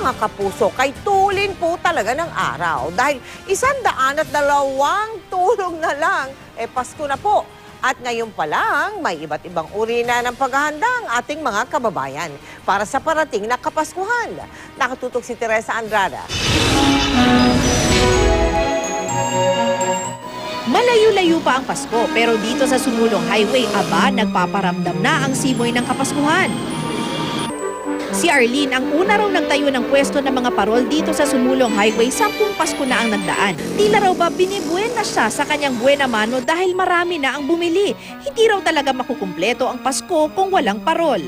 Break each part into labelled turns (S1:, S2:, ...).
S1: mga kapuso, kay tulin po talaga ng araw. Dahil 102 tulog na lang, Pasko na po. At ngayon pa lang, may iba't ibang uri na ng paghahanda ang ating mga kababayan para sa parating na Kapaskuhan. Nakatutok si Teresa Andrada.
S2: Malayo-layo pa ang Pasko, pero dito sa Sumulong Highway, nagpaparamdam na ang simoy ng Kapaskuhan. Si Arlene ang una raw nagtayo ng pwesto ng mga parol dito sa Sumulong Highway 10 Pasko na ang nagdaan. Tila raw ba binibuena siya sa kanyang buena mano dahil marami na ang bumili. Hindi raw talaga makukumpleto ang Pasko kung walang parol.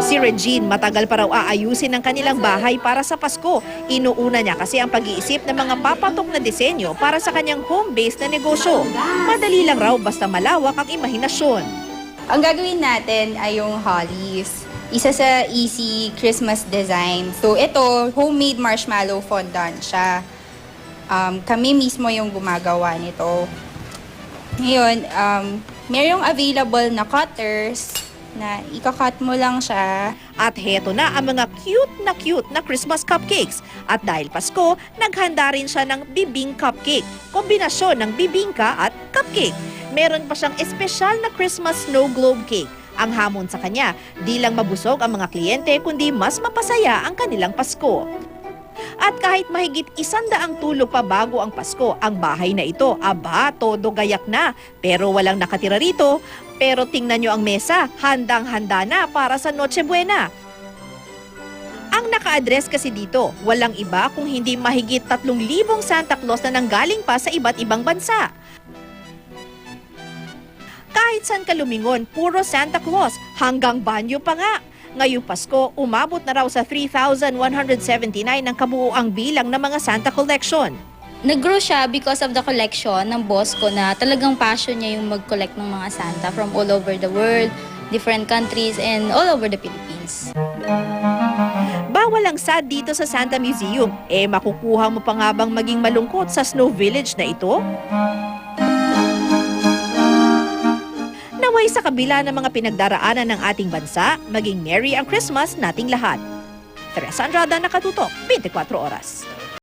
S2: Si Regine, matagal pa raw aayusin ang kanilang bahay para sa Pasko. Inuuna niya kasi ang pag-iisip ng mga papatok na disenyo para sa kanyang home-based na negosyo. Madali lang raw basta malawak ang imahinasyon.
S3: Ang gagawin natin ay yung hollies. Isa sa easy Christmas design. So ito, homemade marshmallow fondant siya. Kami mismo yung gumagawa nito. Ngayon, mayroong available na cutters na ikakat mo lang siya.
S2: At heto na ang mga cute na Christmas cupcakes. At dahil Pasko, naghanda rin siya ng bibing cupcake. Kombinasyon ng bibingka at cupcake. Meron pa siyang espesyal na Christmas snow globe cake. Ang hamon sa kanya, di lang mabusog ang mga kliyente kundi mas mapasaya ang kanilang Pasko. At kahit mahigit 100 tulog pa bago ang Pasko, ang bahay na ito, todo gayak na. Pero walang nakatira rito. Pero tingnan nyo ang mesa, handang-handa na para sa Noche Buena. Ang naka-address kasi dito, walang iba kung hindi mahigit 3,000 Santa Claus na nanggaling pa sa iba't ibang bansa. Kahit saan ka lumingon, puro Santa Claus, hanggang banyo pa nga. Ngayong Pasko, umabot na raw sa 3,179 ang kabuuang bilang ng mga Santa Collection.
S4: Nag-grow siya because of the collection ng boss ko na talagang passion niya yung mag-collect ng mga Santa from all over the world, different countries, and all over the Philippines.
S2: Bawal ang sad dito sa Santa Museum. Makukuha mo pa nga bang maging malungkot sa Snow Village na ito? Naway sa kabila ng mga pinagdaraanan ng ating bansa, maging merry ang Christmas nating lahat. Teresa Andrada, Nakatutok, 24 Oras.